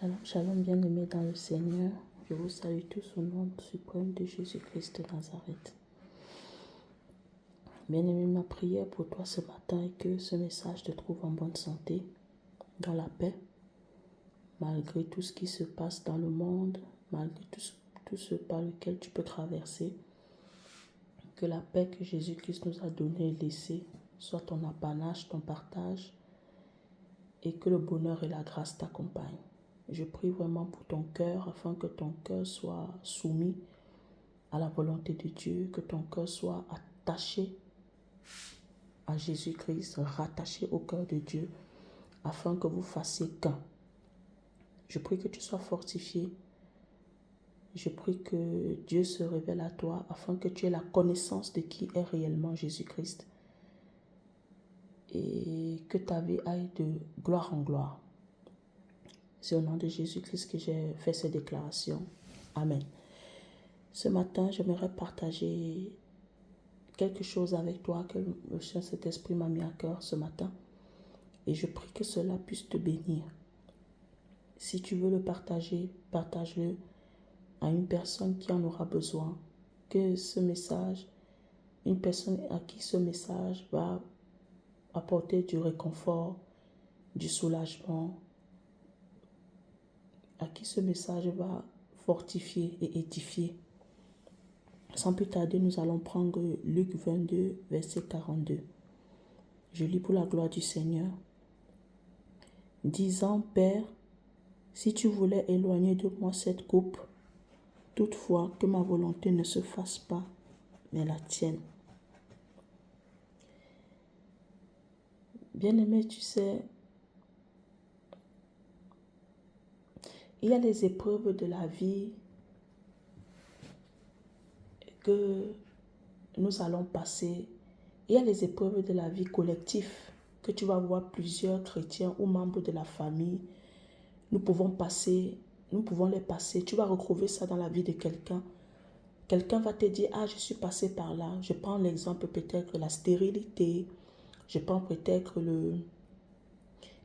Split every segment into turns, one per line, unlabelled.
Shalom, shalom, bien-aimés dans le Seigneur. Je vous salue tous au nom suprême de Jésus-Christ de Nazareth. Bien-aimé, ma prière pour toi ce matin est que ce message te trouve en bonne santé, dans la paix, malgré tout ce qui se passe dans le monde, malgré tout ce par lequel tu peux traverser. Que la paix que Jésus-Christ nous a donnée et laissée soit ton apanage, ton partage, et que le bonheur et la grâce t'accompagnent. Je prie vraiment pour ton cœur, afin que ton cœur soit soumis à la volonté de Dieu, que ton cœur soit attaché à Jésus-Christ, rattaché au cœur de Dieu, afin que vous fassiez qu'un. Je prie que tu sois fortifié. Je prie que Dieu se révèle à toi, afin que tu aies la connaissance de qui est réellement Jésus-Christ, et que ta vie aille de gloire en gloire. C'est au nom de Jésus-Christ que j'ai fait ces déclarations. Amen. Ce matin, j'aimerais partager quelque chose avec toi que le Saint-Esprit m'a mis à cœur ce matin. Et je prie que cela puisse te bénir. Si tu veux le partager, partage-le à une personne qui en aura besoin. Que ce message, une personne à qui ce message va apporter du réconfort, du soulagement, à qui ce message va fortifier et édifier. Sans plus tarder, nous allons prendre Luc 22, verset 42. Je lis pour la gloire du Seigneur. Disant, Père, si tu voulais éloigner de moi cette coupe, toutefois que ma volonté ne se fasse pas, mais la tienne. Bien-aimé, tu sais, il y a les épreuves de la vie que nous allons passer. Il y a les épreuves de la vie collective que tu vas voir plusieurs chrétiens ou membres de la famille. Nous pouvons les passer. Tu vas retrouver ça dans la vie de quelqu'un. Quelqu'un va te dire, ah, je suis passé par là. Je prends l'exemple peut-être de la stérilité. Je prends peut-être Il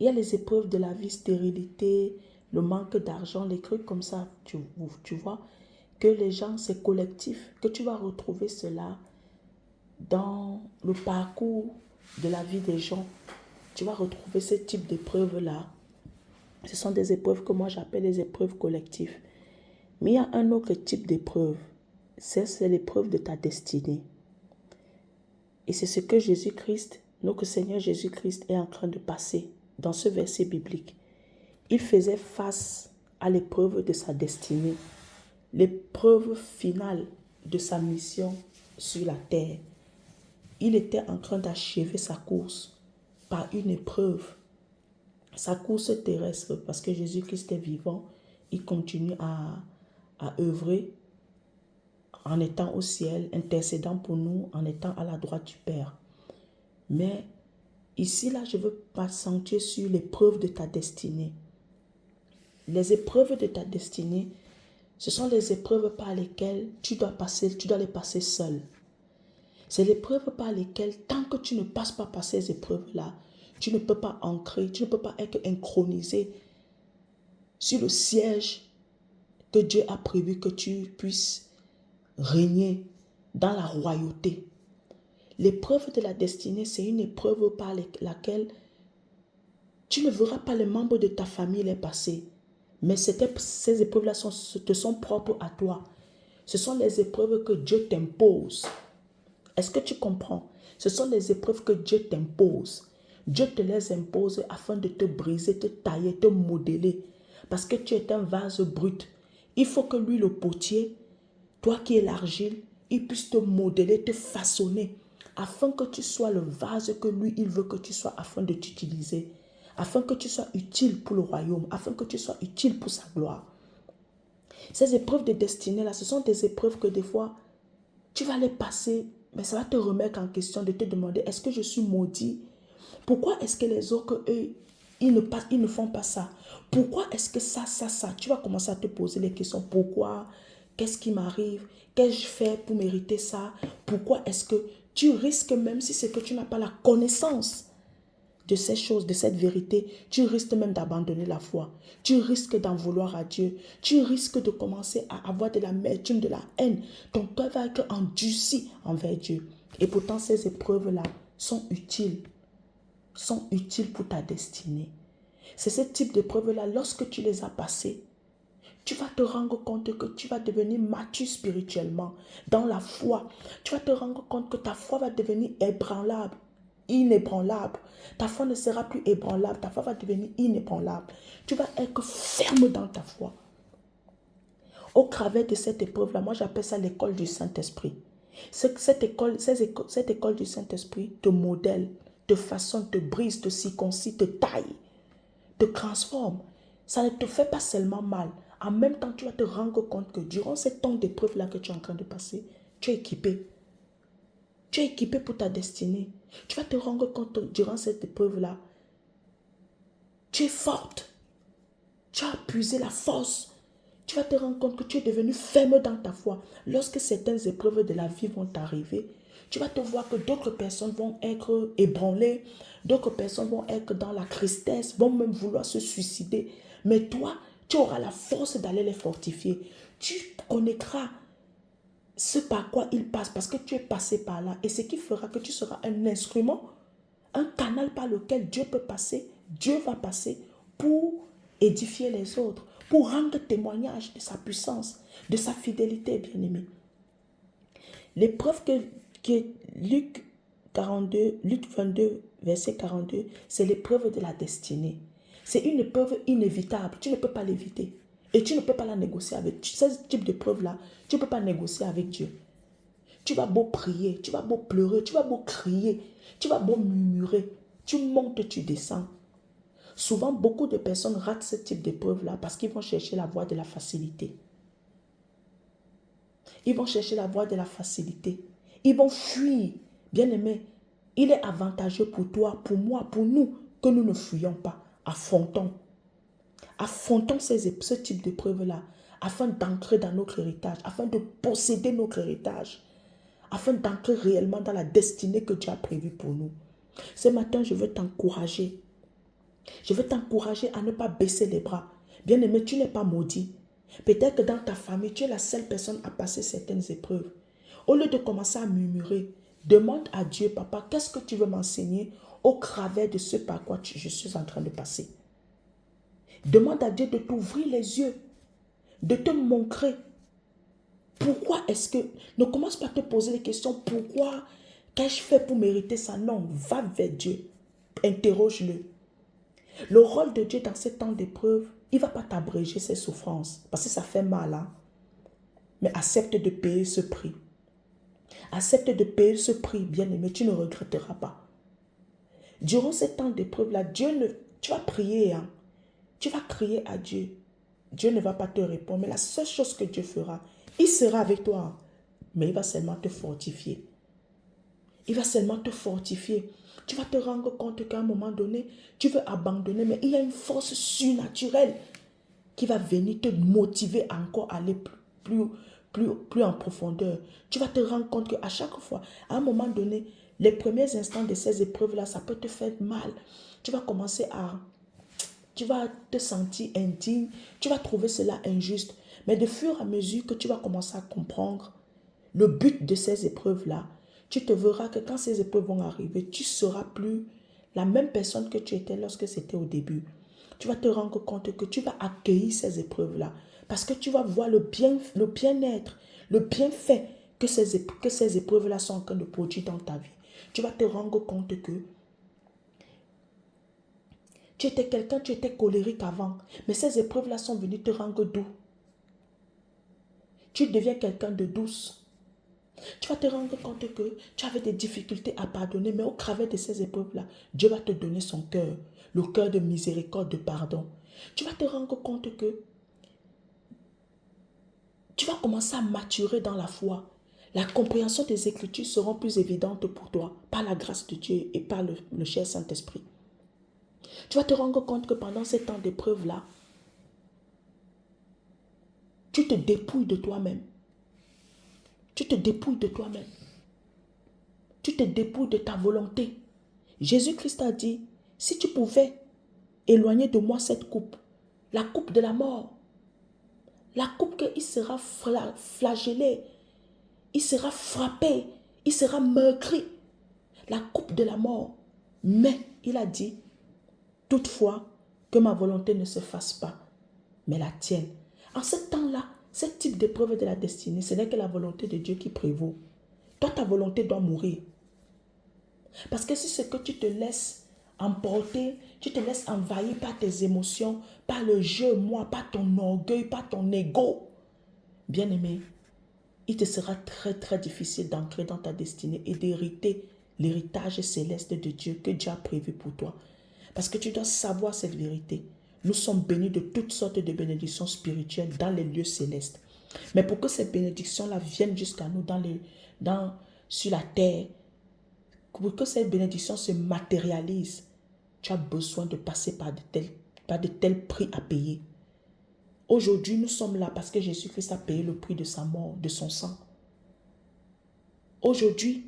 y a les épreuves de la vie, stérilité, le manque d'argent, les trucs comme ça. Tu vois que les gens, c'est collectif. Que tu vas retrouver cela dans le parcours de la vie des gens. Tu vas retrouver ce type d'épreuves-là. Ce sont des épreuves que moi j'appelle les épreuves collectives. Mais il y a un autre type d'épreuve. C'est l'épreuve de ta destinée. Et c'est ce que Jésus-Christ, notre Seigneur Jésus-Christ est en train de passer dans ce verset biblique. Il faisait face à l'épreuve de sa destinée, l'épreuve finale de sa mission sur la terre. Il était en train d'achever sa course par une épreuve. Sa course terrestre, parce que Jésus-Christ est vivant, il continue à œuvrer en étant au ciel, intercédant pour nous, en étant à la droite du Père. Mais ici, là, je veux m'accentuer sur l'épreuve de ta destinée. Les épreuves de ta destinée, ce sont les épreuves par lesquelles tu dois les passer seul. C'est l'épreuve par lesquelles, tant que tu ne passes pas par ces épreuves-là, tu ne peux pas ancrer, tu ne peux pas être inchronisé sur le siège que Dieu a prévu que tu puisses régner dans la royauté. L'épreuve de la destinée, c'est une épreuve par laquelle tu ne verras pas les membres de ta famille les passer. Mais ces épreuves-là te sont propres à toi. Ce sont les épreuves que Dieu t'impose. Est-ce que tu comprends? Ce sont les épreuves que Dieu t'impose. Dieu te les impose afin de te briser, te tailler, te modeler. Parce que tu es un vase brut. Il faut que lui, le potier, toi qui es l'argile, il puisse te modeler, te façonner, afin que tu sois le vase que lui, il veut que tu sois, afin de t'utiliser, afin que tu sois utile pour le royaume, afin que tu sois utile pour sa gloire. Ces épreuves de destinée là, ce sont des épreuves que des fois, tu vas les passer, mais ça va te remettre en question, de te demander, est-ce que je suis maudit? Pourquoi est-ce que les autres, eux, ils ne font pas ça? Pourquoi est-ce que ça? Tu vas commencer à te poser les questions. Pourquoi? Qu'est-ce qui m'arrive? Qu'est-ce que je fais pour mériter ça? Pourquoi est-ce que tu risques, même si c'est que tu n'as pas la connaissance de ces choses, de cette vérité, tu risques même d'abandonner la foi. Tu risques d'en vouloir à Dieu. Tu risques de commencer à avoir de l'amertume, de la haine. Ton cœur va être endurci envers Dieu. Et pourtant, ces épreuves-là sont utiles pour ta destinée. C'est ce type d'épreuves-là, lorsque tu les as passées, tu vas te rendre compte que tu vas devenir mature spirituellement dans la foi. Tu vas te rendre compte que ta foi va devenir ébranlable, inébranlable. Ta foi ne sera plus ébranlable, ta foi va devenir inébranlable. Tu vas être ferme dans ta foi. Au travers de cette épreuve-là, moi j'appelle ça l'école du Saint-Esprit. Cette école du Saint-Esprit te modèle, te façonne, te brise, te circoncis, te taille, te transforme. Ça ne te fait pas seulement mal. En même temps, tu vas te rendre compte que durant cette temps d'épreuve-là que tu es en train de passer, tu es équipé. Tu es équipé pour ta destinée. Tu vas te rendre compte que durant cette épreuve-là, tu es forte. Tu as puisé la force. Tu vas te rendre compte que tu es devenu ferme dans ta foi. Lorsque certaines épreuves de la vie vont t'arriver, tu vas te voir que d'autres personnes vont être ébranlées, d'autres personnes vont être dans la tristesse, vont même vouloir se suicider. Mais toi, tu auras la force d'aller les fortifier. Tu connaîtras ce par quoi ils passent parce que tu es passé par là. Et ce qui fera que tu seras un instrument, un canal par lequel Dieu peut passer, Dieu va passer pour édifier les autres, pour rendre témoignage de sa puissance, de sa fidélité, bien-aimé. L'épreuve que Luc 22, verset 42, c'est l'épreuve de la destinée. C'est une épreuve inévitable, tu ne peux pas l'éviter. Et tu ne peux pas la négocier avec Dieu. Ce type d'épreuve-là, tu ne peux pas négocier avec Dieu. Tu vas beau prier, tu vas beau pleurer, tu vas beau crier, tu vas beau murmurer, tu montes, tu descends. Souvent, beaucoup de personnes ratent ce type d'épreuve-là parce qu'ils vont chercher la voie de la facilité. Ils vont chercher la voie de la facilité. Ils vont fuir. Bien-aimé, il est avantageux pour toi, pour moi, pour nous, que nous ne fuyons pas. Affrontons. Affrontons ce type d'épreuve-là afin d'entrer dans notre héritage, afin de posséder notre héritage, afin d'entrer réellement dans la destinée que Dieu a prévue pour nous. Ce matin, je veux t'encourager. Je veux t'encourager à ne pas baisser les bras. Bien-aimé, tu n'es pas maudit. Peut-être que dans ta famille, tu es la seule personne à passer certaines épreuves. Au lieu de commencer à murmurer, demande à Dieu, papa, qu'est-ce que tu veux m'enseigner au travers de ce par quoi je suis en train de passer. Demande à Dieu de t'ouvrir les yeux, de te montrer. Pourquoi est-ce que... Ne commence pas à te poser les questions, pourquoi, qu'ai-je fait pour mériter ça? Non, va vers Dieu, interroge-le. Le rôle de Dieu dans ces temps d'épreuve, il ne va pas t'abréger ses souffrances, parce que ça fait mal, hein? Mais accepte de payer ce prix. Accepte de payer ce prix, bien-aimé, tu ne regretteras pas. Durant ces temps d'épreuve-là, tu vas prier, hein? Tu vas crier à Dieu. Dieu ne va pas te répondre, mais la seule chose que Dieu fera, il sera avec toi, mais il va seulement te fortifier. Il va seulement te fortifier. Tu vas te rendre compte qu'à un moment donné, tu veux abandonner, mais il y a une force surnaturelle qui va venir te motiver à encore aller plus en profondeur. Tu vas te rendre compte qu'à chaque fois, à un moment donné, les premiers instants de ces épreuves-là, ça peut te faire mal. Tu vas commencer tu vas te sentir indigne, tu vas trouver cela injuste. Mais de fur et à mesure que tu vas commencer à comprendre le but de ces épreuves-là, tu te verras que quand ces épreuves vont arriver, tu ne seras plus la même personne que tu étais lorsque c'était au début. Tu vas te rendre compte que tu vas accueillir ces épreuves-là parce que tu vas voir le bien-être, le bienfait que ces épreuves-là sont en train de produire dans ta vie. Tu vas te rendre compte que tu étais colérique avant, mais ces épreuves-là sont venues te rendre doux. Tu deviens quelqu'un de douce. Tu vas te rendre compte que tu avais des difficultés à pardonner, mais au travers de ces épreuves-là, Dieu va te donner son cœur, le cœur de miséricorde, de pardon. Tu vas te rendre compte que tu vas commencer à maturer dans la foi. La compréhension des Écritures seront plus évidentes pour toi, par la grâce de Dieu et par le cher Saint-Esprit. Tu vas te rendre compte que pendant ces temps d'épreuve-là, tu te dépouilles de toi-même. Tu te dépouilles de toi-même. Tu te dépouilles de ta volonté. Jésus-Christ a dit, si tu pouvais éloigner de moi cette coupe, la coupe de la mort, la coupe qu'il sera flagellé, il sera frappé, il sera meurtri, la coupe de la mort. Mais il a dit, toutefois, que ma volonté ne se fasse pas, mais la tienne. En ce temps-là, ce type d'épreuve de la destinée, ce n'est que la volonté de Dieu qui prévaut. Toi, ta volonté doit mourir. Parce que si c'est que tu te laisses emporter, tu te laisses envahir par tes émotions, par le jeu, moi, par ton orgueil, par ton ego, bien-aimé, il te sera très très difficile d'entrer dans ta destinée et d'hériter l'héritage céleste de Dieu que Dieu a prévu pour toi. Parce que tu dois savoir cette vérité. Nous sommes bénis de toutes sortes de bénédictions spirituelles dans les lieux célestes. Mais pour que ces bénédictions-là viennent jusqu'à nous sur la terre, pour que ces bénédictions se matérialisent, tu as besoin de passer par de tels prix à payer. Aujourd'hui, nous sommes là parce que Jésus-Christ a payé le prix de sa mort, de son sang. Aujourd'hui,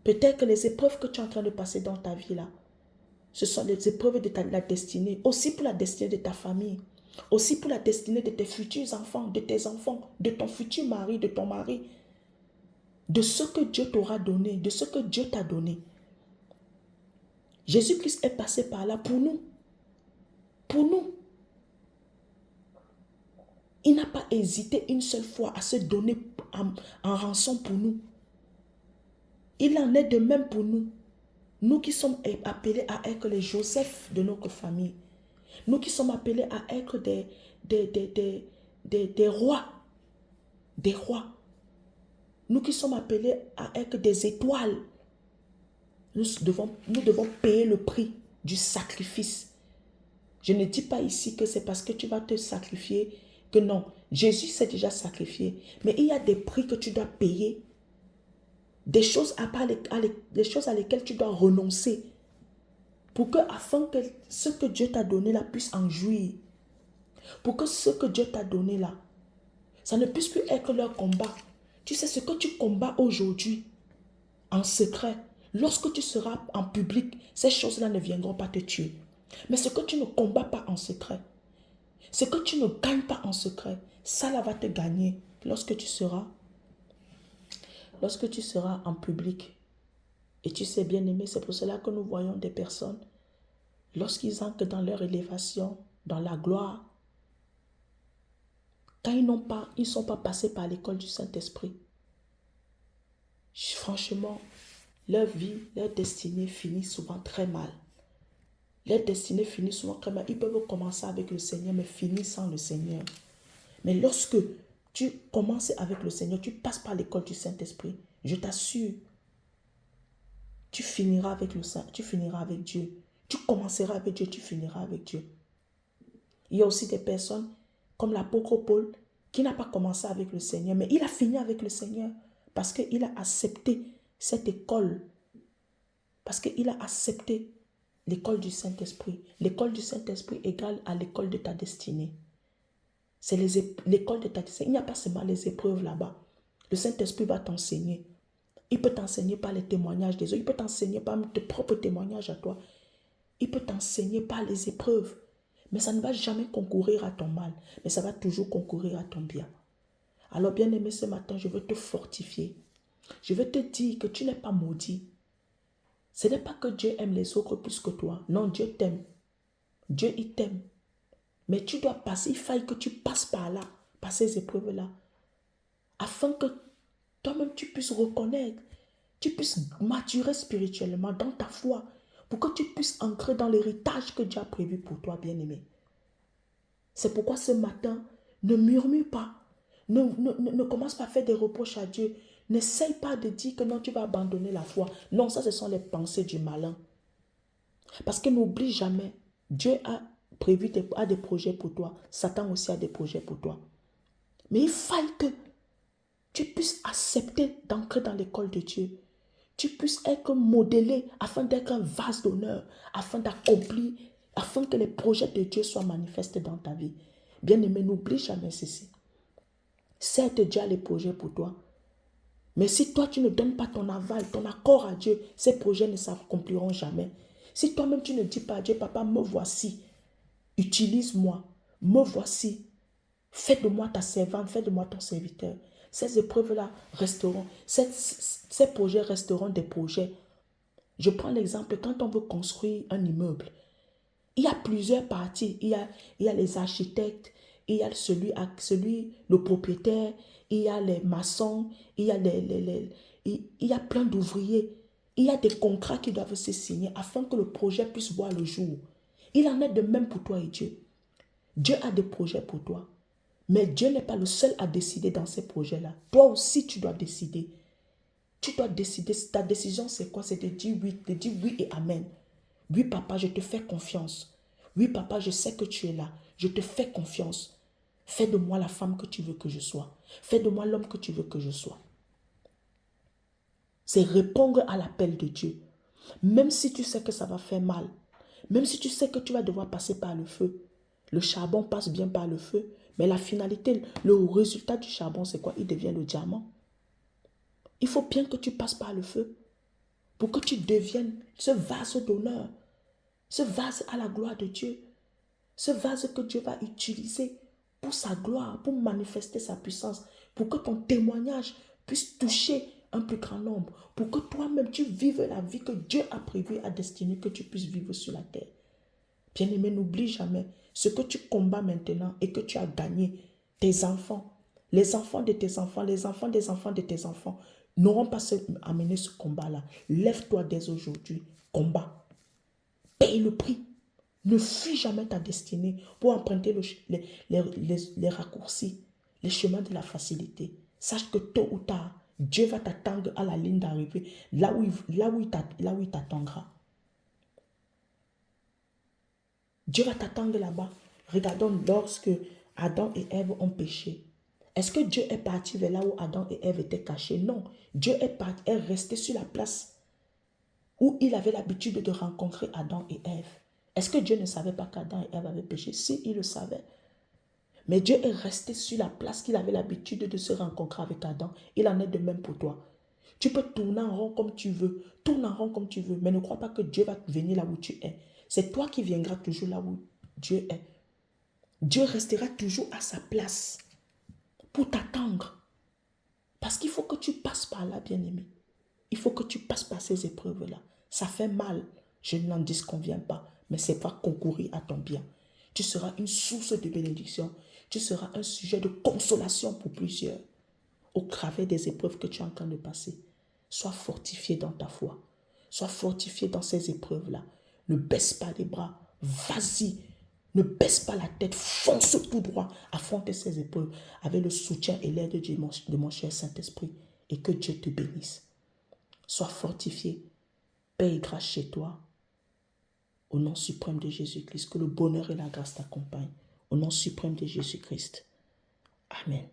peut-être que les épreuves que tu es en train de passer dans ta vie là, ce sont les épreuves de la destinée, aussi pour la destinée de ta famille, aussi pour la destinée de tes futurs enfants, de tes enfants, de ton futur mari, de ton mari, de ce que Dieu t'aura donné, de ce que Dieu t'a donné. Jésus-Christ est passé par là pour nous. Pour nous. Il n'a pas hésité une seule fois à se donner en rançon pour nous. Il en est de même pour nous. Nous qui sommes appelés à être les Joseph de notre famille. Nous qui sommes appelés à être des rois. Des rois. Nous qui sommes appelés à être des étoiles. Nous devons payer le prix du sacrifice. Je ne dis pas ici que c'est parce que tu vas te sacrifier que non. Jésus s'est déjà sacrifié. Mais il y a des prix que tu dois payer. Des choses à lesquelles tu dois renoncer. Pour que, afin que ce que Dieu t'a donné là puisse en jouir. Pour que ce que Dieu t'a donné là, ça ne puisse plus être leur combat. Tu sais ce que tu combats aujourd'hui, en secret. Lorsque tu seras en public, ces choses-là ne viendront pas te tuer. Mais ce que tu ne combats pas en secret, ce que tu ne gagnes pas en secret, ça là va te gagner lorsque tu seras en public. Et tu sais, bien aimé, c'est pour cela que nous voyons des personnes, lorsqu'ils entrent dans leur élévation, dans la gloire, quand ils ne sont pas passés par l'école du Saint-Esprit, franchement, leur vie, leur destinée finit souvent très mal. Leur destinée finit souvent très mal. Ils peuvent commencer avec le Seigneur, mais finir sans le Seigneur. Mais lorsque tu commences avec le Seigneur, tu passes par l'école du Saint-Esprit, je t'assure, tu finiras avec Dieu. Tu commenceras avec Dieu, tu finiras avec Dieu. Il y a aussi des personnes comme l'apôtre Paul qui n'a pas commencé avec le Seigneur, mais il a fini avec le Seigneur parce qu'il a accepté cette école. Parce qu'il a accepté l'école du Saint-Esprit. L'école du Saint-Esprit égale à l'école de ta destinée. C'est l'école de ta destinée. Il n'y a pas seulement les épreuves là-bas. Le Saint-Esprit va t'enseigner. Il peut t'enseigner par les témoignages des autres. Il peut t'enseigner par tes propres témoignages à toi. Il peut t'enseigner par les épreuves. Mais ça ne va jamais concourir à ton mal. Mais ça va toujours concourir à ton bien. Alors bien aimé, ce matin, je veux te fortifier. Je veux te dire que tu n'es pas maudit. Ce n'est pas que Dieu aime les autres plus que toi. Non, Dieu t'aime. Dieu, il t'aime. Mais tu dois passer, il faille que tu passes par là, par ces épreuves-là. Afin que toi-même tu puisses reconnaître, tu puisses maturer spirituellement dans ta foi, pour que tu puisses entrer dans l'héritage que Dieu a prévu pour toi, bien-aimé. C'est pourquoi ce matin, ne murmure pas, ne commence pas à faire des reproches à Dieu. N'essaye pas de dire que non, tu vas abandonner la foi. Non, ça, ce sont les pensées du malin. Parce que n'oublie jamais, Dieu a prévu des projets pour toi. Satan aussi a des projets pour toi. Mais il faille que tu puisses accepter d'entrer dans l'école de Dieu. Tu puisses être modélé afin d'être un vase d'honneur, afin d'accomplir, afin que les projets de Dieu soient manifestés dans ta vie. Bien-aimé, n'oublie jamais ceci. Certes, Dieu a les projets pour toi. Mais si toi, tu ne donnes pas ton aval, ton accord à Dieu, ces projets ne s'accompliront jamais. Si toi-même tu ne dis pas à Dieu, papa, me voici, utilise-moi, me voici, fais de moi ta servante, fais de moi ton serviteur. Ces épreuves-là resteront, ces projets resteront des projets. Je prends l'exemple, quand on veut construire un immeuble, il y a plusieurs parties. Il y a les architectes, il y a le propriétaire, il y a les maçons, il y a, il y a plein d'ouvriers. Il y a des contrats qui doivent se signer afin que le projet puisse voir le jour. Il en est de même pour toi et Dieu. Dieu a des projets pour toi. Mais Dieu n'est pas le seul à décider dans ces projets-là. Toi aussi, tu dois décider. Tu dois décider. Ta décision, c'est quoi? C'est de dire oui et amen. Oui, papa, je te fais confiance. Oui, papa, je sais que tu es là. Je te fais confiance. Fais de moi la femme que tu veux que je sois. Fais de moi l'homme que tu veux que je sois. C'est répondre à l'appel de Dieu. Même si tu sais que ça va faire mal. Même si tu sais que tu vas devoir passer par le feu. Le charbon passe bien par le feu. Mais la finalité, le résultat du charbon, c'est quoi? Il devient le diamant. Il faut bien que tu passes par le feu pour que tu deviennes ce vase d'honneur, ce vase à la gloire de Dieu, ce vase que Dieu va utiliser pour sa gloire, pour manifester sa puissance, pour que ton témoignage puisse toucher un plus grand nombre, pour que toi-même tu vives la vie que Dieu a prévue, a destinée que tu puisses vivre sur la terre. Bien-aimé, n'oublie jamais ce que tu combats maintenant et que tu as gagné. Tes enfants, les enfants de tes enfants, les enfants des enfants de tes enfants n'auront pas à mener ce combat-là. Lève-toi dès aujourd'hui, combat. Paye le prix. Ne fuis jamais ta destinée pour emprunter les raccourcis, les chemins de la facilité. Sache que tôt ou tard, Dieu va t'attendre à la ligne d'arrivée, là où il t'attendra. Dieu va t'attendre là-bas. Regardons lorsque Adam et Ève ont péché. Est-ce que Dieu est parti vers là où Adam et Ève étaient cachés? Non. Dieu est resté sur la place où il avait l'habitude de rencontrer Adam et Ève. Est-ce que Dieu ne savait pas qu'Adam et Ève avaient péché? Si, il le savait. Mais Dieu est resté sur la place qu'il avait l'habitude de se rencontrer avec Adam. Il en est de même pour toi. Tu peux tourner en rond comme tu veux. Tourne en rond comme tu veux. Mais ne crois pas que Dieu va venir là où tu es. C'est toi qui viendras toujours là où Dieu est. Dieu restera toujours à sa place pour t'attendre. Parce qu'il faut que tu passes par là, bien-aimé. Il faut que tu passes par ces épreuves-là. Ça fait mal, je n'en disconviens pas, mais c'est pas concourir à ton bien. Tu seras une source de bénédiction. Tu seras un sujet de consolation pour plusieurs. Au travers des épreuves que tu es en train de passer, sois fortifié dans ta foi. Sois fortifié dans ces épreuves-là. Ne baisse pas les bras. Vas-y. Ne baisse pas la tête. Fonce tout droit. Affronte ces épreuves avec le soutien et l'aide de mon cher Saint-Esprit. Et que Dieu te bénisse. Sois fortifié. Paix et grâce chez toi. Au nom suprême de Jésus-Christ. Que le bonheur et la grâce t'accompagnent. Au nom suprême de Jésus-Christ. Amen.